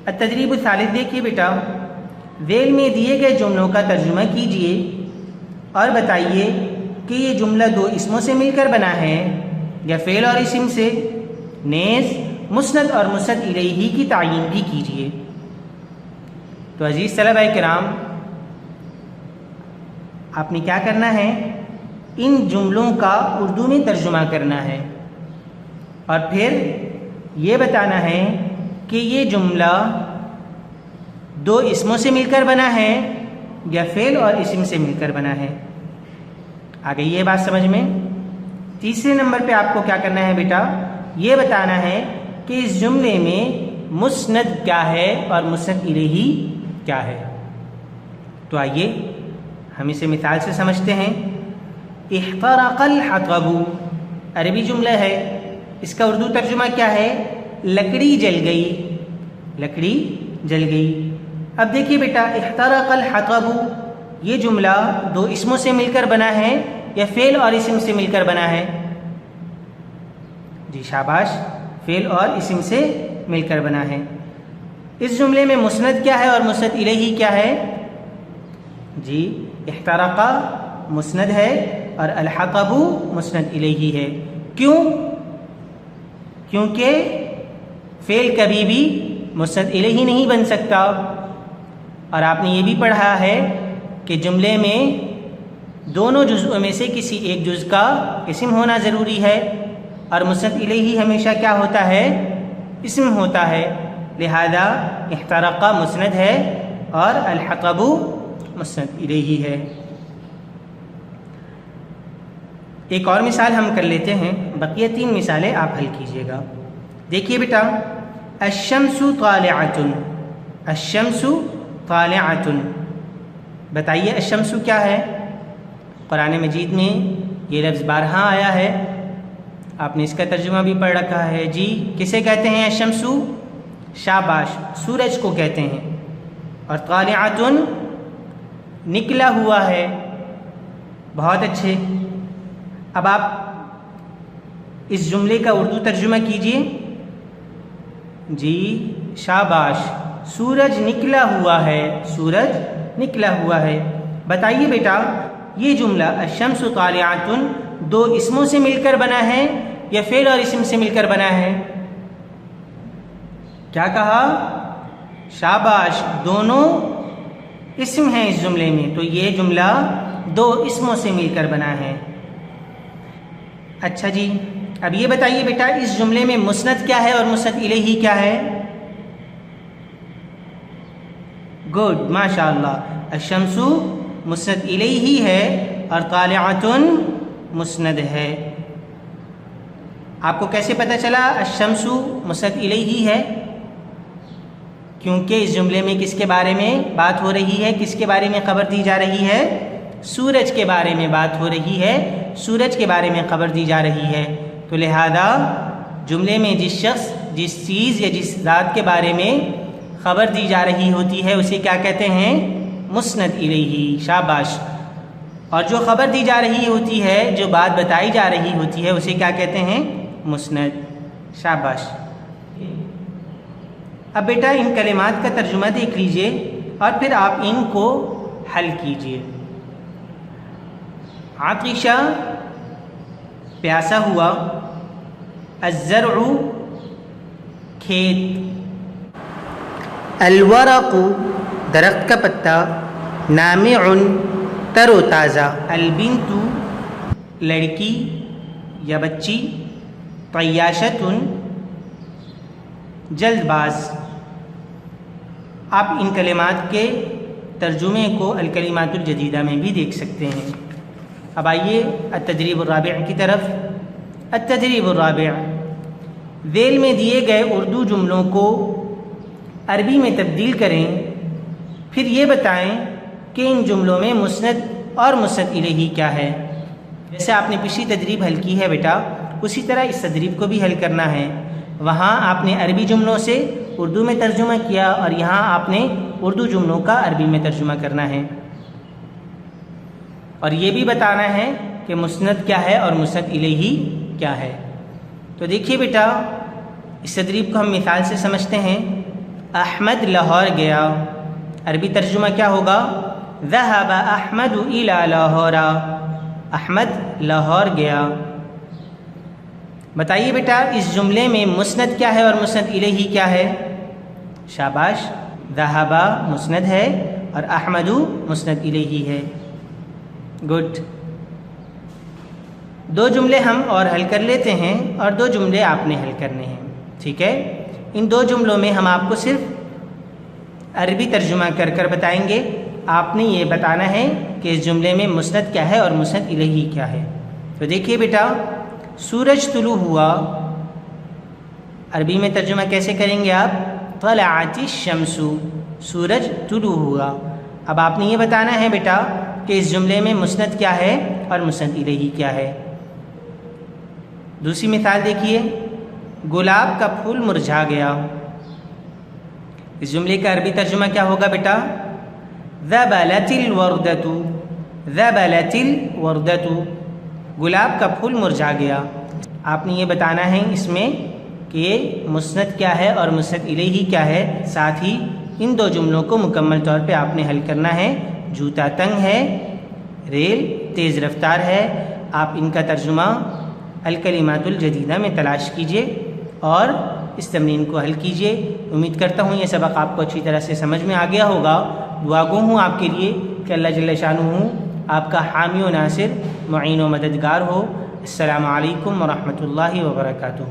التدریب الثالث دیکھیے بیٹا، ذیل میں دیے گئے جملوں کا ترجمہ کیجیے اور بتائیے کہ یہ جملہ دو اسموں سے مل کر بنا ہے یا فعل اور اسم سے، نیز مسند اور مسند الیہ کی تعیین بھی کیجیے۔ تو عزیز طلبہ کرام، آپ نے کیا کرنا ہے، ان جملوں کا اردو میں ترجمہ کرنا ہے اور پھر یہ بتانا ہے کہ یہ جملہ دو اسموں سے مل کر بنا ہے یا فعل اور اسم سے مل کر بنا ہے۔ آ گئی یہ بات سمجھ میں؟ تیسرے نمبر پہ آپ کو کیا کرنا ہے بیٹا، یہ بتانا ہے کہ اس جملے میں مسند کیا ہے اور مسند الیہ کیا ہے۔ تو آئیے ہم اسے مثال سے سمجھتے ہیں۔ احترق الحطب، عربی جملہ ہے، اس کا اردو ترجمہ کیا ہے، لکڑی جل گئی، لکڑی جل گئی۔ اب دیکھیے بیٹا، احترق الحطب یہ جملہ دو اسموں سے مل کر بنا ہے یا فعل اور اسم سے مل کر بنا ہے؟ جی شاباش، فعل اور اسم سے مل کر بنا ہے۔ اس جملے میں مسند کیا ہے اور مسند الیہ کیا ہے؟ جی احترق مسند ہے اور الحطب مسند الیہ ہے۔ کیوں؟ کیونکہ فعل کبھی بھی مسند الیہ نہیں بن سکتا، اور آپ نے یہ بھی پڑھا ہے کہ جملے میں دونوں جزءوں میں سے کسی ایک جز کا اسم ہونا ضروری ہے، اور مسند الیہ ہمیشہ کیا ہوتا ہے، اسم ہوتا ہے۔ لہذا احترق مسند ہے اور الحطب مسند الیہ ہے۔ ایک اور مثال ہم کر لیتے ہیں، بقیہ تین مثالیں آپ حل کیجیے گا۔ دیکھیے بیٹا، الشمس طالعۃ، الشمس طالعۃ، بتائیے الشمس کیا ہے؟ قرآن مجید میں یہ لفظ بارہا آیا ہے، آپ نے اس کا ترجمہ بھی پڑھ رکھا ہے۔ جی کسے کہتے ہیں الشمس؟ شاباش، سورج کو کہتے ہیں۔ اور طالعۃ نکلا ہوا ہے، بہت اچھے۔ اب آپ اس جملے کا اردو ترجمہ کیجئے۔ جی شاباش، سورج نکلا ہوا ہے، سورج نکلا ہوا ہے۔ بتائیے بیٹا، یہ جملہ الشمس طالعۃ دو اسموں سے مل کر بنا ہے یا فعل اور اسم سے مل کر بنا ہے؟ کیا کہا؟ شاباش، دونوں اسم ہیں اس جملے میں، تو یہ جملہ دو اسموں سے مل کر بنا ہے۔ اچھا جی، اب یہ بتائیے بیٹا، اس جملے میں مسند کیا ہے اور مسند الیہ کیا ہے؟ گڈ، ماشاء اللہ، الشمس مسند الیہ ہے اور طالعۃ مسند ہے۔ آپ کو کیسے پتہ چلا الشمس مسند الیہ ہے؟ کیونکہ اس جملے میں کس کے بارے میں بات ہو رہی ہے، کس کے بارے میں خبر دی جا رہی ہے؟ سورج کے بارے میں بات ہو رہی ہے، سورج کے بارے میں خبر دی جا رہی ہے۔ تو لہذا جملے میں جس شخص، جس چیز یا جس ذات کے بارے میں خبر دی جا رہی ہوتی ہے اسے کیا کہتے ہیں؟ مسند الیہ۔ شاباش۔ اور جو خبر دی جا رہی ہوتی ہے، جو بات بتائی جا رہی ہوتی ہے اسے کیا کہتے ہیں؟ مسند۔ شاباش۔ اب بیٹا ان کلمات کا ترجمہ دیکھ لیجئے اور پھر آپ ان کو حل کیجئے۔ عطشہ پیاسا ہوا، الزرع کھیت، الورق درخت کا پتا، نامع تر و تازہ، البنت لڑکی یا بچی، طیاشۃ جلد باز۔ آپ ان کلمات کے ترجمے کو الکلمات الجدیدہ میں بھی دیکھ سکتے ہیں۔ اب آئیے التدریب الرابع کی طرف۔ التدریب الرابع، ذیل میں دیے گئے اردو جملوں کو عربی میں تبدیل کریں، پھر یہ بتائیں کہ ان جملوں میں مسند اور مسند الیہ کیا ہے۔ جیسے آپ نے پچھلی تدریب حل کی ہے بیٹا، اسی طرح اس تدریب کو بھی حل کرنا ہے۔ وہاں آپ نے عربی جملوں سے اردو میں ترجمہ کیا اور یہاں آپ نے اردو جملوں کا عربی میں ترجمہ کرنا ہے، اور یہ بھی بتانا ہے کہ مسند کیا ہے اور مسند الیہ کیا ہے۔ تو دیکھیے بیٹا، اس تدریب کو ہم مثال سے سمجھتے ہیں۔ احمد لاہور گیا، عربی ترجمہ کیا ہوگا؟ ذهب احمد الى لاہور، احمد لاہور گیا۔ بتائیے بیٹا اس جملے میں مسند کیا ہے اور مسند الیہ کیا ہے؟ شاباش، ذهب مسند ہے اور احمد مسند الیہ ہے۔ گڈ، دو جملے ہم اور حل کر لیتے ہیں اور دو جملے آپ نے حل کرنے ہیں، ٹھیک ہے؟ ان دو جملوں میں ہم آپ کو صرف عربی ترجمہ کر کر بتائیں گے، آپ نے یہ بتانا ہے کہ اس جملے میں مسند کیا ہے اور مسند الیہ کیا ہے۔ تو دیکھیے بیٹا، سورج طلوع ہوا، عربی میں ترجمہ کیسے کریں گے آپ؟ طلعت الشمس، سورج طلوع ہوا۔ اب آپ نے یہ بتانا ہے بیٹا کہ اس جملے میں مسند کیا ہے اور مسند الیہ کیا ہے۔ دوسری مثال دیکھیے، گلاب کا پھول مرجھا گیا، اس جملے کا عربی ترجمہ کیا ہوگا بیٹا؟ ذبلت الوردۃ، ذبلت الوردۃ، گلاب کا پھول مرجھا گیا۔ آپ نے یہ بتانا ہے اس میں کہ مسند کیا ہے اور مسند الیہ کیا ہے، ساتھ ہی ان دو جملوں کو مکمل طور پہ آپ نے حل کرنا ہے۔ جوتا تنگ ہے، ریل تیز رفتار ہے، آپ ان کا ترجمہ الکلمات الجدیدہ میں تلاش کیجئے اور اس تمرین کو حل کیجئے۔ امید کرتا ہوں یہ سبق آپ کو اچھی طرح سے سمجھ میں آ گیا ہوگا۔ دعا گو ہوں آپ کے لیے کہ اللہ جل شانہ آپ کا حامی و ناصر، معین و مددگار ہو۔ السلام علیکم ورحمۃ اللہ وبرکاتہ۔